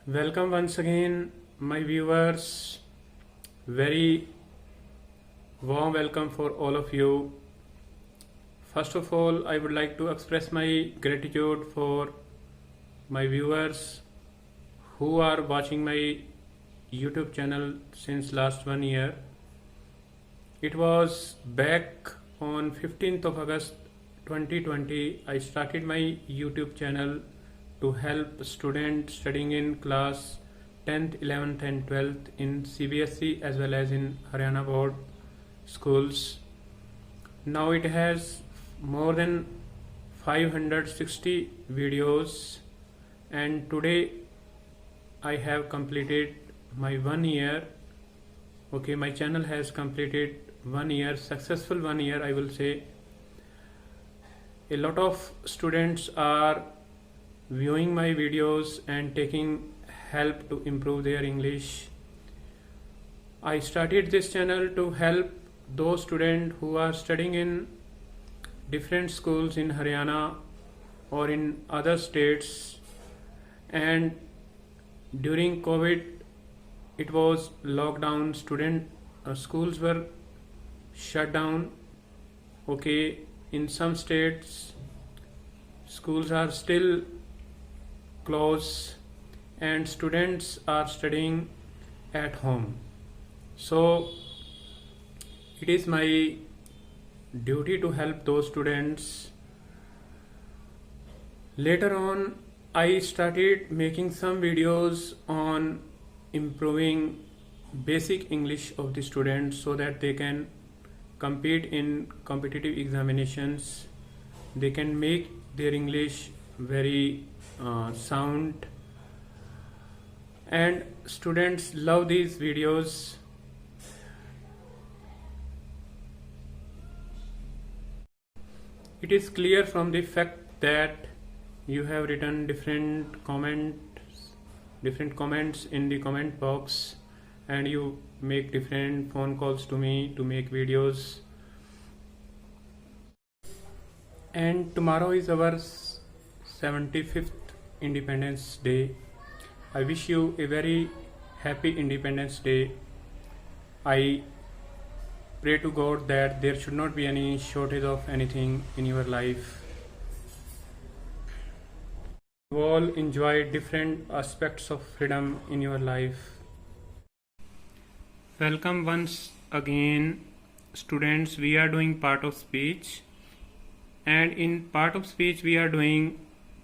Welcome once again, my viewers. Very warm welcome for all of you. First of all, I would like to express my gratitude for my viewers who are watching my YouTube channel since last 1 year. It was back on 15th of August 2020. I started my YouTube channel to help students studying in class 10th, 11th and 12th in CBSE as well as in Haryana board schools. Now it has more than 560 videos, and today I have completed my 1 year. Okay, my channel has completed 1 year, successful 1 year, I will say. A lot of students are viewing my videos and taking help to improve their English. I started this channel to help those students who are studying in different schools in Haryana or in other states, and during COVID it was lockdown, schools were shut down. Okay, in some states schools are still closed and students are studying at home. So it is my duty to help those students. Later on, I started making some videos on improving basic English of the students so that they can compete in competitive examinations. They can make their English very sound, and students love these videos. It is clear from the fact that you have written different comments in the comment box, and you make different phone calls to me to make videos. And tomorrow is our 75th Independence Day. I wish you a very happy Independence Day. I pray to God that there should not be any shortage of anything in your life. You all enjoy different aspects of freedom in your life. Welcome once again, students. We are doing part of speech, and in part of speech we are doing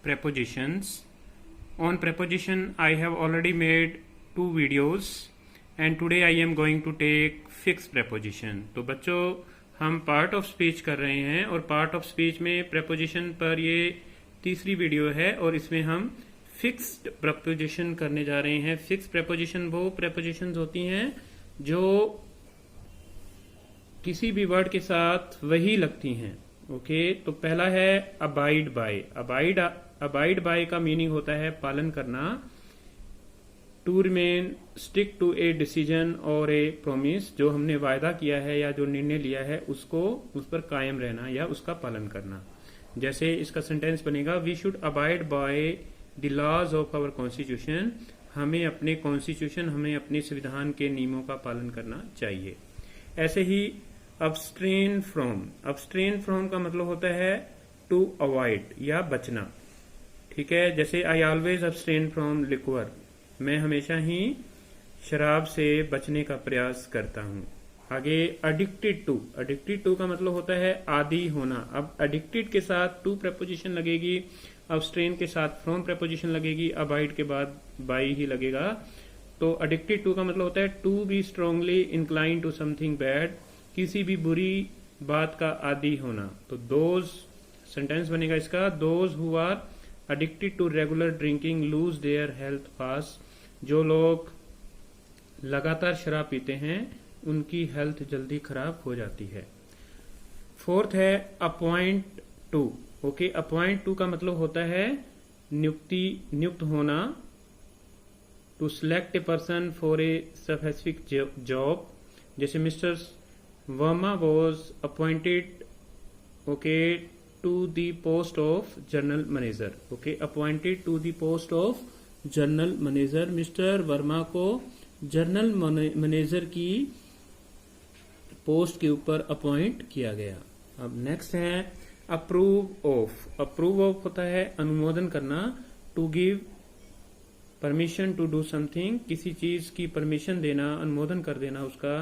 prepositions. On preposition I have already made 2 videos, and today I am going to take fixed preposition. तो बच्चों, हम part of speech कर रहे हैं और part of speech में preposition पर ये तीसरी वीडियो है, और इसमें हम फिक्स्ड preposition करने जा रहे हैं. फिक्स preposition वो prepositions होती हैं जो किसी भी वर्ड के साथ वही लगती हैं. ओके, तो पहला है अबाइड बाय. अबाइड बाय का मीनिंग होता है पालन करना. To remain, stick to a decision और ए प्रोमिस. जो हमने वायदा किया है या जो निर्णय लिया है उसको उस पर कायम रहना या उसका पालन करना. जैसे इसका सेंटेंस बनेगा, we should abide by the laws of our constitution. हमें अपने कॉन्स्टिट्यूशन, हमें अपने संविधान के नियमों का पालन करना चाहिए. ऐसे ही अब्सट्रेन फ्रॉम. अब्सट्रेन फ्रॉम का मतलब होता है टू अवॉइड या बचना. ठीक है, जैसे आई ऑलवेज अब्सट्रेन फ्रॉम लिक्वर. मैं हमेशा ही शराब से बचने का प्रयास करता हूँ. आगे अडिक्टेड टू. अडिक्टेड टू का मतलब होता है आदी होना. अब अडिक्टेड के साथ टू preposition लगेगी, अब्सट्रेन के साथ फ्रॉम preposition लगेगी, अबाइड के बाद बाई ही लगेगा. तो अडिक्टेड टू का मतलब होता है to be strongly incline to something bad. किसी भी बुरी बात का आदी होना. तो दोज सेंटेंस बनेगा इसका, those who are addicted to regular drinking lose their health fast. जो लोग लगातार शराब पीते हैं उनकी हेल्थ जल्दी खराब हो जाती है. फोर्थ है appoint to. Okay, appoint to का मतलब होता है नियुक्त होना. To select a person for a specific job. जैसे mister Verma was appointed to the post of general manager. Okay, appointed to the post of general manager. Mister Verma को general manager की post के ऊपर अपॉइंट किया गया। अब नेक्स्ट है approve of. Approve of होता है अनुमोदन करना, to give permission to do something, किसी चीज की परमिशन देना, अनुमोदन कर देना उसका।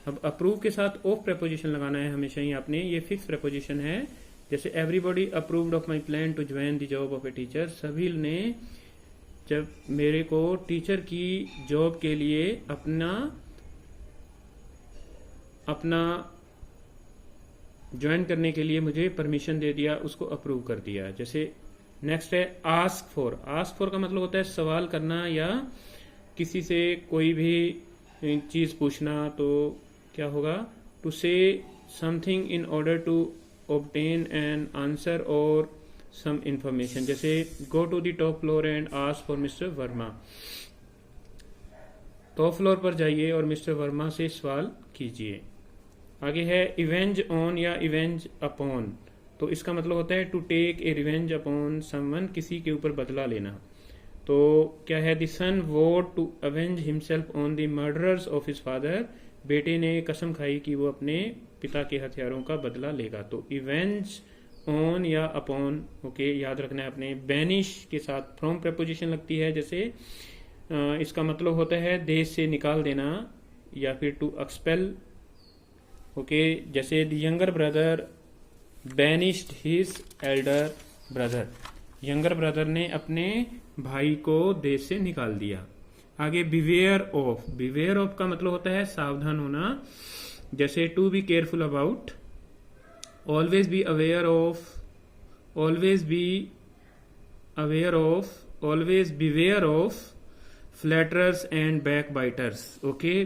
अब अप्रूव के साथ ऑफ प्रेपोजिशन लगाना है हमेशा ही आपने, ये फिक्स प्रेपोजिशन है। जैसे everybody approved of my plan to join the job of a teacher, सभी ने जब मेरे को टीचर की जॉब के लिए अपना ज्वाइन करने के लिए मुझे परमिशन दे दिया, उसको अप्रूव कर दिया। जैसे नेक्स्ट है आस्क फॉर। आस्क फॉर का मतलब होता है सवाल करना या किसी से कोई भी चीज पूछना, तो क्या होगा, to say something in order to obtain an answer और सम इंफॉर्मेशन। जैसे go to the top floor and ask for mister Verma, top floor पर जाइए और मिस्टर वर्मा से सवाल कीजिए। आगे है इवेंज ऑन या इवेंज अपॉन, तो इसका मतलब होता है to take a revenge upon someone, किसी के ऊपर बदला लेना। तो क्या है, the son vowed to avenge himself on the murderers of his father, बेटे ने कसम खाई कि वो अपने पिता के हथियारों का बदला लेगा। तो इवेंज ऑन या अपॉन, ओके, याद रखना है अपने। बैनिश के साथ फ्रॉम प्रेपोजिशन लगती है, जैसे इसका मतलब होता है देश से निकाल देना या फिर टू एक्सपेल, ओके। जैसे the younger brother banished his Elder brother, younger brother ने अपने भाई को देश से निकाल दिया। आगे बिवेयर ऑफ। बिवेयर ऑफ का मतलब होता है सावधान होना, जैसे to be careful about, always be aware of, always be aware of, always beware of flatterers and backbiters, okay.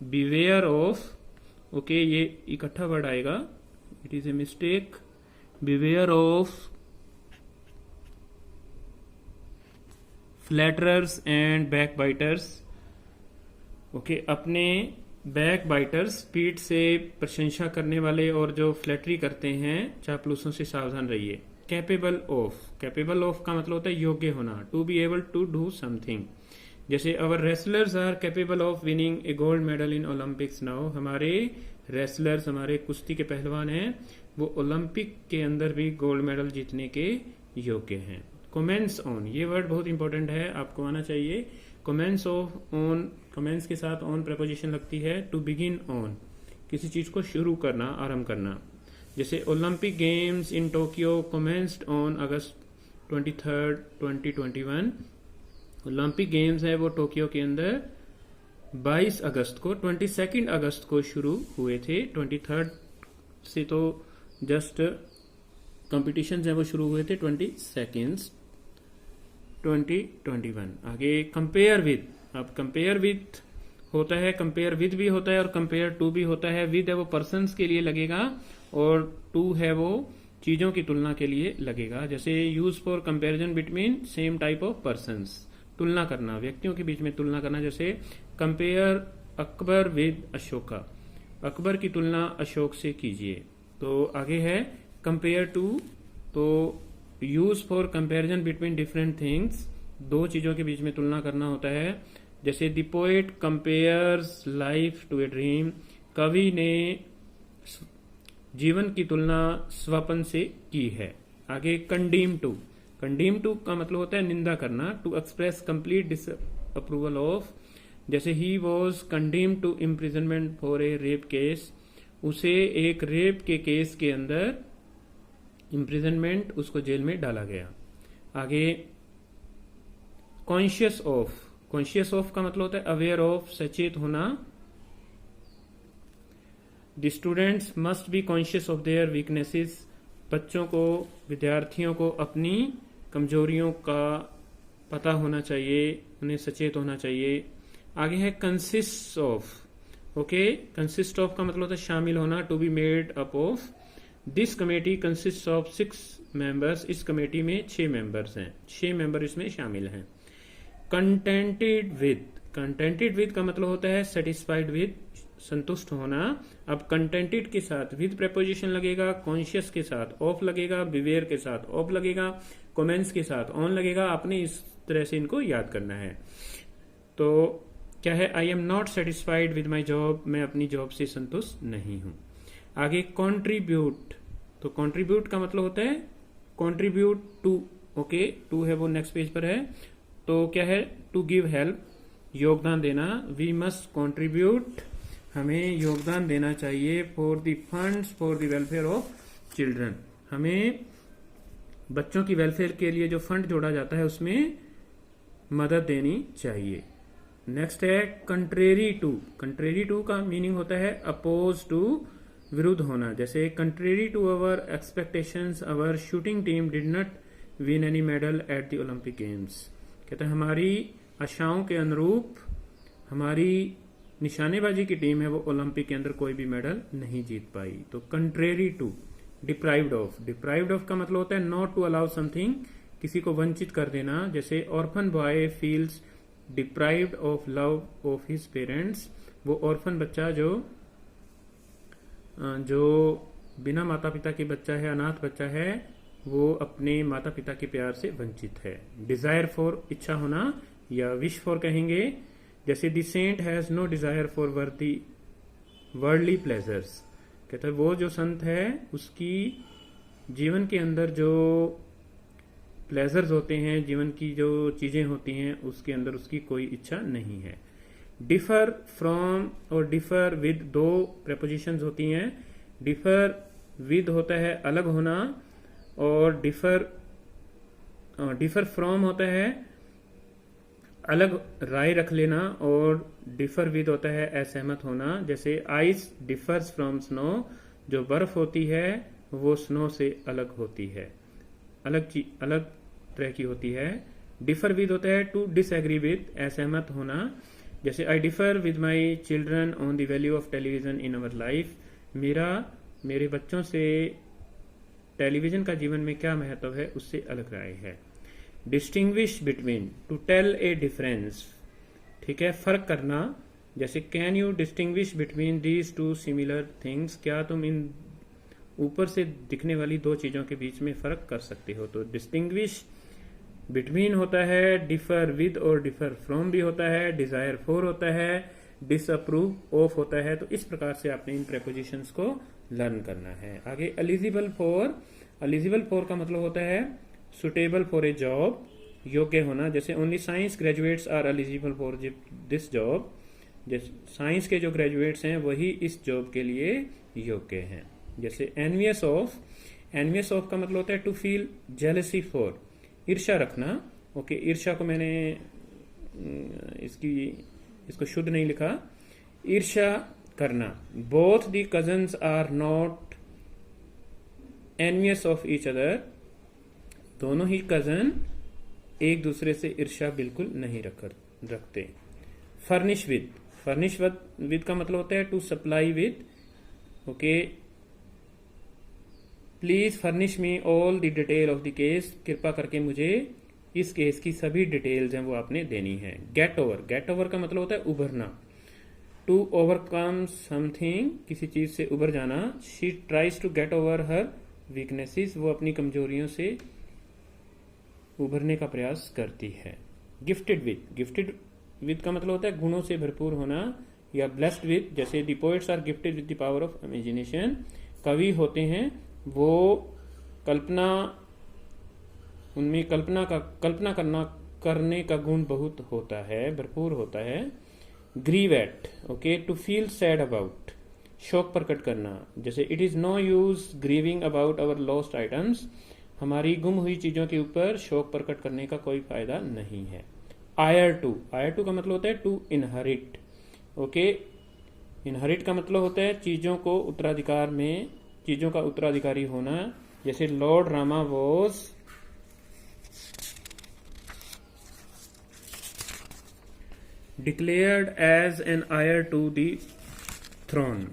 Beware of, okay, ये इकट्ठा वर्ड आएगा, it is a mistake. Beware of flatterers and backbiters, okay. अपने backbiters, पीठ से प्रशंसा करने वाले और जो फ्लैटरी करते हैं, चापलूसों से सावधान रहिए। Capable of. कैपेबल ऑफ का मतलब होता है योग्य होना, to be able to do something. जैसे our wrestlers are capable of winning a gold medal in Olympics now, हमारे रेसलर्स, हमारे कुश्ती के पहलवान हैं, वो ओलंपिक के अंदर भी गोल्ड मेडल जीतने के योग्य हैं। कमेंट्स ऑन, ये वर्ड बहुत इंपॉर्टेंट है, आपको आना चाहिए। कमेंट्स ऑफ ऑन, कमेंट्स के साथ ऑन प्रेपोजिशन लगती है। टू बिगिन ऑन, किसी चीज को शुरू करना, आरंभ करना। जैसे Olympic games in Tokyo commenced on August 23, 2021। Olympic games है वो टोक्यो के अंदर 22 अगस्त को, 22 अगस्त को शुरू हुए थे। 23 से तो जस्ट कॉम्पिटिशन है वो शुरू हुए थे 22 2021। आगे कंपेयर विद। अब कंपेयर विद होता है, कंपेयर विद भी होता है और कंपेयर टू भी होता है। विद है वो पर्सन्स के लिए लगेगा और टू है वो चीजों की तुलना के लिए लगेगा। जैसे use for comparison between same type of persons, तुलना करना, व्यक्तियों के बीच में तुलना करना। जैसे कंपेयर अकबर विद अशोका, अकबर की तुलना अशोक से कीजिए। तो आगे है कंपेयर टू, तो use for comparison between different things, दो चीजों के बीच में तुलना करना होता है। जैसे the poet compares life to a dream, कवि ने जीवन की तुलना स्वप्न से की है। आगे कंडीम टू। कंडीम टू का मतलब होता है निंदा करना, to express complete disapproval of. जैसे he was condemn to imprisonment for a rape case, उसे एक रेप के केस के अंदर इम्प्रिजनमेंट, उसको जेल में डाला गया। आगे कॉन्शियस ऑफ। कॉन्शियस ऑफ का मतलब होता है अवेयर ऑफ, सचेत होना। The students must be conscious of their weaknesses, बच्चों को, विद्यार्थियों को अपनी कमजोरियों का पता होना चाहिए, उन्हें सचेत होना चाहिए। आगे है consist of, okay. Consist of का मतलब होता है शामिल होना, to be made up of. This committee consist of 6 members, इस कमेटी में 6 मेंबर्स हैं, 6 मेंबर इसमें शामिल हैं। Contented with. कंटेंटेड विद का मतलब होता है सेटिस्फाइड विद, संतुष्ट होना। अब कंटेंटेड के साथ विद प्रेपोजिशन लगेगा, कॉन्शियस के साथ ऑफ लगेगा, बिवेयर के साथ ऑफ लगेगा, कमेंस के साथ ऑन लगेगा। आपने इस तरह से इनको याद करना है। तो क्या है, I am not satisfied with my job, मैं अपनी जॉब से संतुष्ट नहीं हूं। आगे कॉन्ट्रीब्यूट, तो कॉन्ट्रीब्यूट का मतलब होता है कॉन्ट्रीब्यूट टू, ओके, टू है वो नेक्स्ट पेज पर है। तो क्या है, टू गिव हेल्प, योगदान देना। वी मस्ट कॉन्ट्रीब्यूट, हमें योगदान देना चाहिए for the funds for the welfare of children, हमें बच्चों की वेलफेयर के लिए जो फंड जोड़ा जाता है उसमें मदद देनी चाहिए। नेक्स्ट है कंट्रेरी टू, कंट्रेरी टू का मीनिंग होता है अपोज टू, विरुद्ध होना। जैसे contrary to our expectations our shooting team did not win any medal at the Olympic games. कहते हैं हमारी आशाओं के अनुरूप हमारी निशानेबाजी की टीम है वो ओलंपिक के अंदर कोई भी मेडल नहीं जीत पाई। तो contrary to, deprived of, deprived of का मतलब होता है नॉट टू अलाउ समथिंग, किसी को वंचित कर देना। जैसे orphan boy feels deprived of love of his parents, वो ऑर्फन बच्चा जो बिना माता पिता के बच्चा है, अनाथ बच्चा है, वो अपने माता पिता के प्यार से वंचित है। डिजायर फॉर, इच्छा होना, या विश फॉर कहेंगे। जैसे the saint has no desire for worldly pleasures, कहता है वो जो संत है उसकी जीवन के अंदर जो प्लेजर्स होते हैं, जीवन की जो चीजें होती हैं उसके अंदर उसकी कोई इच्छा नहीं है। डिफर फ्रॉम और डिफर विद, दो प्रेपोजिशंस होती हैं। डिफर विद होता है अलग होना, और डिफर फ्रॉम होता है अलग राय रख लेना, और डिफर विद होता है असहमत होना। जैसे आइस डिफर्स फ्रॉम स्नो, जो बर्फ होती है वो स्नो से अलग होती है, अलग तरह की होती है। डिफर विद होता है टू डिसएग्री विद, असहमत होना। जैसे आई differ with my children on the value of television in our life, मेरे बच्चों से टेलीविजन का जीवन में क्या महत्व है उससे अलग राय है। Distinguish between, to tell a difference, ठीक है, फर्क करना। जैसे can you distinguish between these two similar things, क्या तुम इन ऊपर से दिखने वाली दो चीजों के बीच में फर्क कर सकते हो। तो डिस्टिंग्विश बिटवीन होता है, डिफर विद और डिफर फ्रॉम भी होता है, डिजायर फॉर होता है, डिसअप्रूव ऑफ होता है। तो इस प्रकार से आपने इन प्रेपोजिशंस को लर्न करना है। आगे एलिजिबल फॉर, एलिजिबल फॉर का मतलब होता है सुटेबल फॉर ए जॉब, योग्य होना। जैसे only science graduates are eligible for this job, जैसे साइंस के जो ग्रेजुएट्स हैं वही इस जॉब के लिए योग्य हैं। जैसे एनवियस ऑफ, एनवियस ऑफ का मतलब होता है टू फील जेलसी फॉर, ईर्ष्या रखना। ओके, ईर्ष्या को मैंने इसको शुद्ध नहीं लिखा, ईर्ष्या करना। Both the cousins are not envious of each other, दोनों ही कजन एक दूसरे से ईर्ष्या बिल्कुल नहीं रखते। फर्निश विद, फर्निश विद का मतलब होता है to supply with. Okay, please furnish me all the detail of the case, कृपा करके मुझे इस केस की सभी डिटेल्स हैं वो आपने देनी है। गेट ओवर, गेट ओवर का मतलब होता है उभरना। टू ओवरकम समथिंग, किसी चीज से उभर जाना। She tries to get over her weaknesses, वो अपनी कमजोरियों से उभरने का प्रयास करती है। गिफ्टेड विद, गिफ्टेड विद का मतलब होता है गुणों से भरपूर होना, या ब्लेस्ड विद। जैसे the poets are gifted with the power of imagination, कवि होते हैं वो कल्पना, उनमें कल्पना करने का गुण बहुत होता है, भरपूर होता है। Grieve at, okay, to feel sad about, शोक प्रकट करना। जैसे it is no use grieving about our lost items, हमारी गुम हुई चीजों के ऊपर शोक प्रकट करने का कोई फायदा नहीं है। आयर टू, आयर टू का मतलब होता है टू इनहेरिट। ओके, इनहेरिट का मतलब होता है चीजों को उत्तराधिकार में, चीजों का उत्तराधिकारी होना। जैसे Lord Rama was declared as an heir to the throne,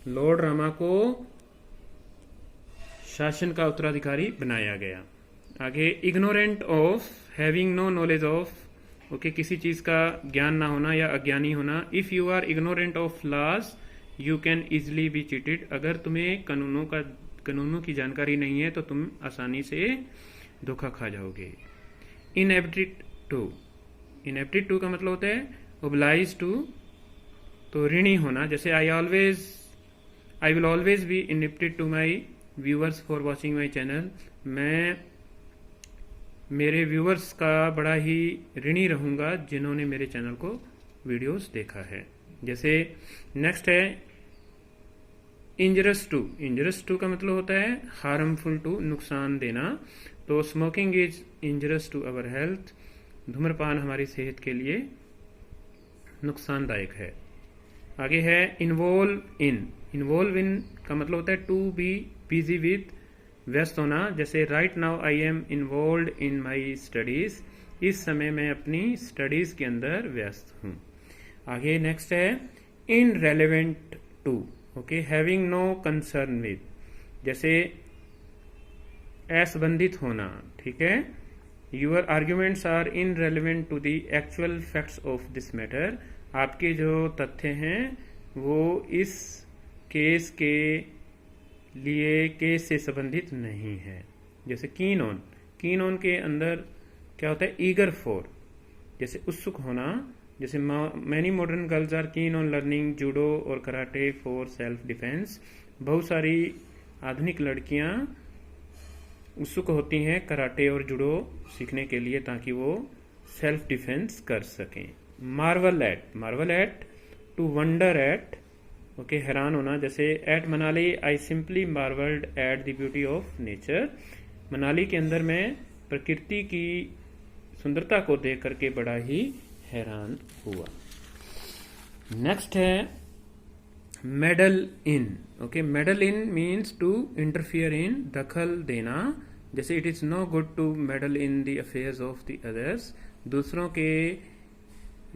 Lord Rama को शासन का उत्तराधिकारी बनाया गया। आगे ignorant of, having no knowledge of, okay, किसी चीज का ज्ञान ना होना या अज्ञानी होना। If you are ignorant of laws you can easily be cheated. अगर तुम्हें कानूनों की जानकारी नहीं है तो तुम आसानी से धोखा खा जाओगे। इनएप्टिड टू का मतलब होता है ओब्लाइज टू, तो ऋणी होना। जैसे I will always be indebted to my viewers for watching my channel. मैं मेरे व्यूअर्स का बड़ा ही ऋणी रहूंगा जिन्होंने मेरे चैनल को वीडियोस देखा है। जैसे नेक्स्ट है इंजरस टू का मतलब होता है हार्मफुल टू, नुकसान देना। तो smoking is injurious to our health, धूम्रपान हमारी सेहत के लिए नुकसानदायक है। आगे है इन्वॉल्व इन का मतलब होता है टू बी बिजी विद, व्यस्त होना। जैसे right now I am involve in my studies, इस समय मैं अपनी स्टडीज के अंदर व्यस्त हूं। आगे नेक्स्ट है irrelevant to, okay, having no concern with, जैसे असंबंधित होना, ठीक है। Your arguments are irrelevant to the actual facts of this matter, आपके जो तथ्य हैं वो इस केस से संबंधित नहीं है। जैसे कीन ऑन के अंदर क्या होता है ईगर फॉर, जैसे उत्सुक होना। जैसे many modern girls are keen on learning judo और कराटे फॉर सेल्फ डिफेंस, बहुत सारी आधुनिक लड़कियां उत्सुक होती हैं कराटे और जूडो सीखने के लिए ताकि वो सेल्फ डिफेंस कर सकें। Marvel at to wonder at, okay, हैरान होना। जैसे at Manali I simply marvelled at the beauty of nature, Manali के अंदर मैं प्रकृति की सुंदरता को देख करके बड़ा ही हैरान हुआ। नेक्स्ट है meddle in, okay, meddle in means to interfere in, दखल देना। जैसे it is no good to meddle in the affairs of the others, दूसरों के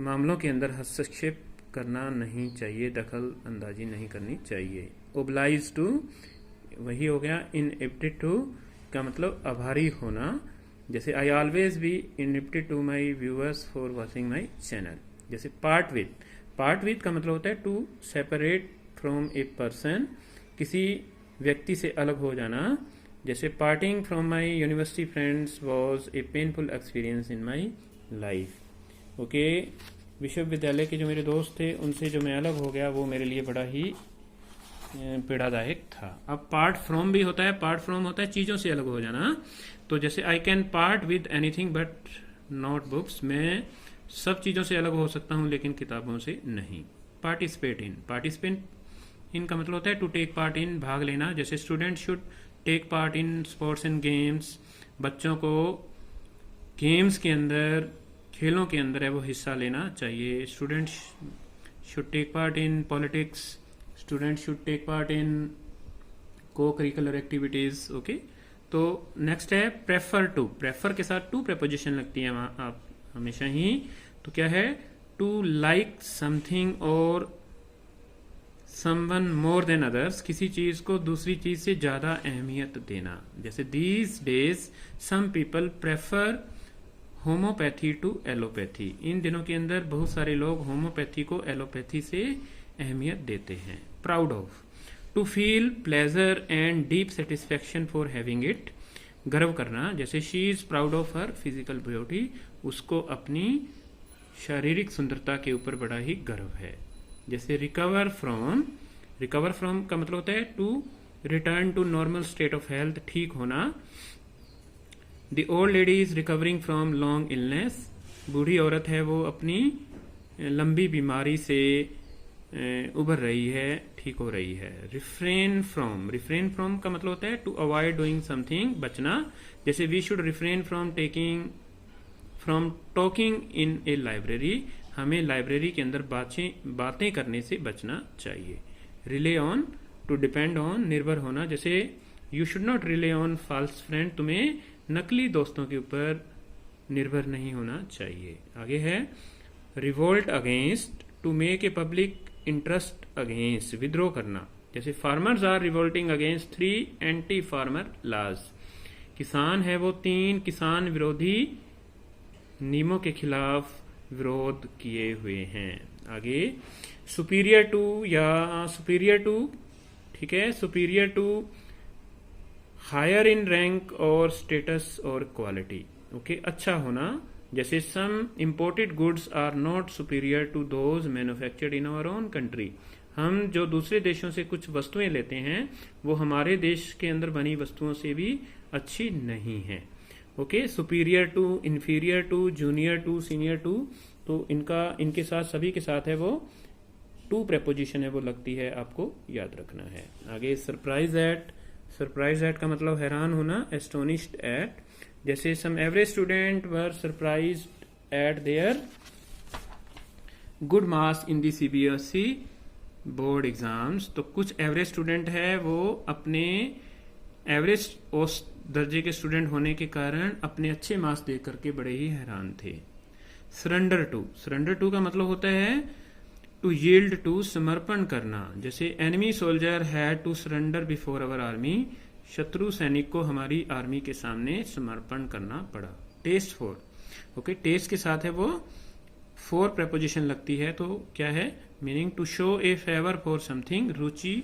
मामलों के अंदर हस्तक्षेप करना नहीं चाहिए, दखल अंदाजी नहीं करनी चाहिए। ओब्लाइज टू वही हो गया। इनएप्टिड टू का मतलब आभारी होना। जैसे I always be indebted to my viewers for watching my channel. जैसे पार्ट विद का मतलब होता है to separate from a person, किसी व्यक्ति से अलग हो जाना। जैसे parting from my university friends was a painful experience in my life, okay, विश्वविद्यालय के जो मेरे दोस्त थे उनसे जो मैं अलग हो गया वो मेरे लिए बड़ा ही पीड़ादायक था। अब पार्ट फ्रॉम भी होता है, पार्ट फ्रॉम होता है चीजों से अलग हो जाना। तो जैसे I can part with anything but not books, मैं सब चीजों से अलग हो सकता हूं लेकिन किताबों से नहीं। पार्टिसिपेट इन का मतलब होता है टू टेक पार्ट इन, भाग लेना। जैसे student should take part in sports and games, बच्चों को गेम्स के अंदर, खेलों के अंदर है वो हिस्सा लेना चाहिए। Student should take part in politics, student should take part in co curricular activities, okay. तो नेक्स्ट है प्रेफर के साथ टू प्रेपोजिशन लगती है आप हमेशा ही। तो क्या है टू लाइक समथिंग और समवन मोर देन अदर्स, किसी चीज को दूसरी चीज से ज्यादा अहमियत देना। जैसे these days some people prefer homoeopathy to allopathy, इन दिनों के अंदर बहुत सारे लोग होम्योपैथी को एलोपैथी से अहमियत देते हैं। Proud of to feel pleasure and deep satisfaction for having it, गर्व करना। जैसे she is proud of her physical beauty, उसको अपनी शारीरिक सुंदरता के ऊपर बड़ा ही गर्व है। जैसे रिकवर फ्रॉम का मतलब होता है to return to normal state of health, ठीक होना। The old lady is recovering from long illness, बूढ़ी औरत है वो अपनी लंबी बीमारी से उबर रही है, ठीक हो रही है। रिफ्रेन फ्रॉम का मतलब होता है टू अवॉइड डूइंग समथिंग, बचना। जैसे we should refrain from talking in a library, हमें लाइब्रेरी के अंदर बातें करने से बचना चाहिए। Rely on to depend on, निर्भर होना। जैसे you should not rely on false friend, तुम्हें नकली दोस्तों के ऊपर निर्भर नहीं होना चाहिए। आगे है revolt against, to make a public interest against, विद्रोह करना। जैसे farmers are revolting against 3 anti farmer laws, किसान है वो 3 किसान विरोधी नियमों के खिलाफ विरोध किए हुए हैं। आगे सुपीरियर टू या सुपीरियर टू, ठीक है, superior to higher in rank और स्टेटस और क्वालिटी। ओके, अच्छा होना, जैसे some imported goods are not superior to those manufactured in our own country. हम जो दूसरे देशों से कुछ वस्तुएं लेते हैं वो हमारे देश के अंदर बनी वस्तुओं से भी अच्छी नहीं है। Okay, superior to, inferior to, junior to, senior to, तो इनके साथ सभी के साथ है वो टू प्रेपोजिशन है वो लगती है, आपको याद रखना है। आगे सरप्राइज एट, सरप्राइज एट का मतलब हैरान होना, एस्टोनिश्ड एट। जैसे some average student were surprised at their good marks in the CBSE board exams. तो कुछ एवरेज स्टूडेंट है वो अपने एवरेज दर्जे के स्टूडेंट होने के कारण अपने अच्छे मार्क्स दे करके बड़े ही हैरान थे। सरेंडर टू, सरेंडर टू का मतलब होता है टू यील्ड टू, समर्पण करना। जैसे enemy soldier had to surrender before our army, शत्रु सैनिक को हमारी आर्मी के सामने समर्पण करना पड़ा। टेस्ट फॉर, ओके, टेस्ट के साथ है वो फॉर प्रेपोजिशन लगती है, तो क्या है meaning, to show a favour for something, रुचि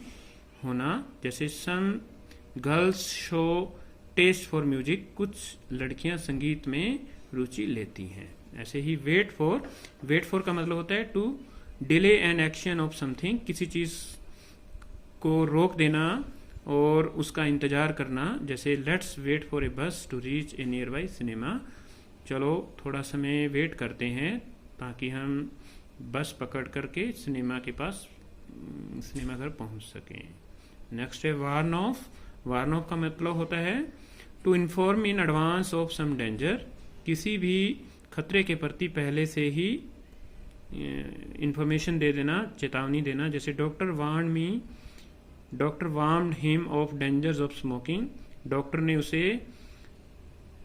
होना। जैसे some girls show taste for music, कुछ लड़कियां संगीत में रुचि लेती हैं। ऐसे ही वेट फॉर, वेट फॉर का मतलब होता है to delay an action of something, किसी चीज को रोक देना और उसका इंतजार करना। जैसे let's wait for a bus to reach a nearby cinema, चलो थोड़ा समय वेट करते हैं ताकि हम बस पकड़ करके सिनेमा के पास, सिनेमा घर पहुंच सकें। नेक्स्ट है वार्न ऑफ, वार्न ऑफ का मतलब होता है to inform in advance of some danger, किसी भी खतरे के प्रति पहले से ही इंफॉर्मेशन दे देना, चेतावनी देना। जैसे doctor warned him of dangers of smoking, doctor ने उसे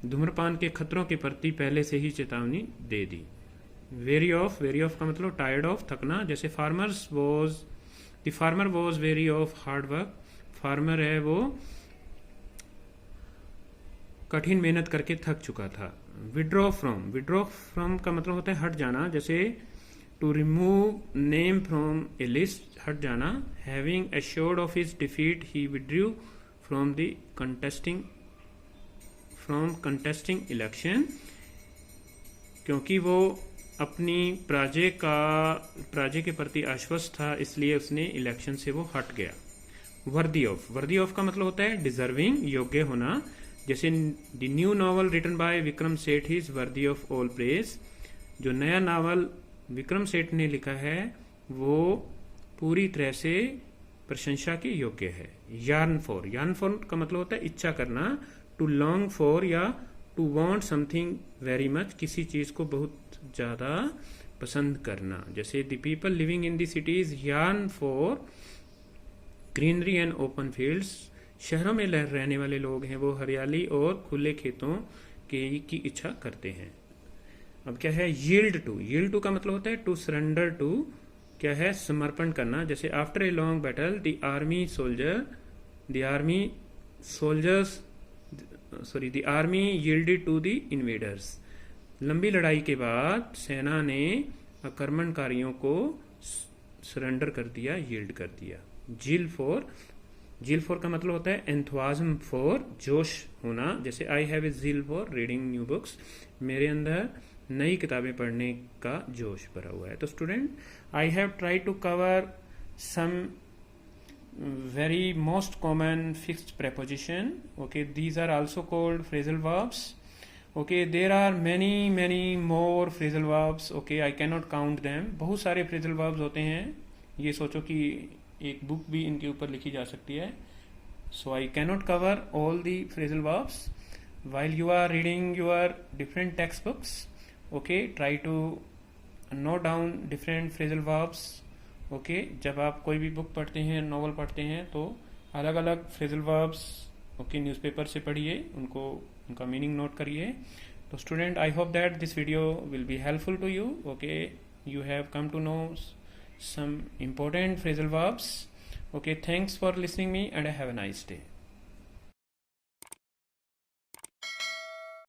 धूम्रपान के खतरों के प्रति पहले से ही चेतावनी दे दी। वेरी ऑफ, वेरी ऑफ का मतलब टायर्ड ऑफ, थकना। जैसे the farmer was very of hard work, farmer है वो कठिन मेहनत करके थक चुका था। विड्रॉ फ्रॉम, विड्रॉ फ्रॉम का मतलब होता है हट जाना। जैसे to remove name from a list, हट जाना। Having assured of his defeat he withdrew from contesting election, क्योंकि वो अपनी पराजय के प्रति आश्वस्त था इसलिए उसने इलेक्शन से वो हट गया। वर्दी ऑफ, वर्दी ऑफ का मतलब होता है डिजर्विंग, योग्य होना। जैसे the new novel written by Vikram Seth is worthy of all praise, जो नया नावल विक्रम सेठ ने लिखा है वो पूरी तरह से प्रशंसा के योग्य है। यार्न फॉर, यार्न फॉर का मतलब होता है इच्छा करना। टू लॉन्ग फॉर या to want something very much, किसी चीज को बहुत ज्यादा पसंद करना। जैसे the people living in the cities yearn for greenery and open fields, शहरों में रहने वाले लोग हैं वो हरियाली और खुले खेतों की इच्छा करते हैं। अब क्या है यील्ड टू, यील्ड टू का मतलब होता है टू सरेंडर टू, क्या है समर्पण करना। जैसे after a long battle the army yielded to the invaders, लंबी लड़ाई के बाद सेना ने आक्रमणकारियों को सरेंडर कर दिया, यील्ड कर दिया। जील फॉर का मतलब होता है एंथुआज्म फॉर, जोश होना। जैसे I have a zeal for reading new books, मेरे अंदर नई किताबें पढ़ने का जोश भरा हुआ है। तो student, I have try to cover some very most common fixed preposition. Okay, these are also called phrasal verbs. Okay, there are many more phrasal verbs. Okay, I cannot count them. बहुत सारे phrasal verbs होते हैं, ये सोचो कि एक book भी इनके ऊपर लिखी जा सकती है। So I cannot cover all the phrasal verbs. While you are reading your different textbooks, okay, try to note down different phrasal verbs. Okay, जब आप कोई भी बुक पढ़ते हैं, नॉवल पढ़ते हैं, तो अलग अलग फ्रेजल वर्ब्स ओके न्यूज़पेपर से पढ़िए, उनका मीनिंग नोट करिए। तो student, I hope that this video will be helpful to you. Okay, you have come to know some important phrasal verbs. Okay, thanks for listening me and have a nice day.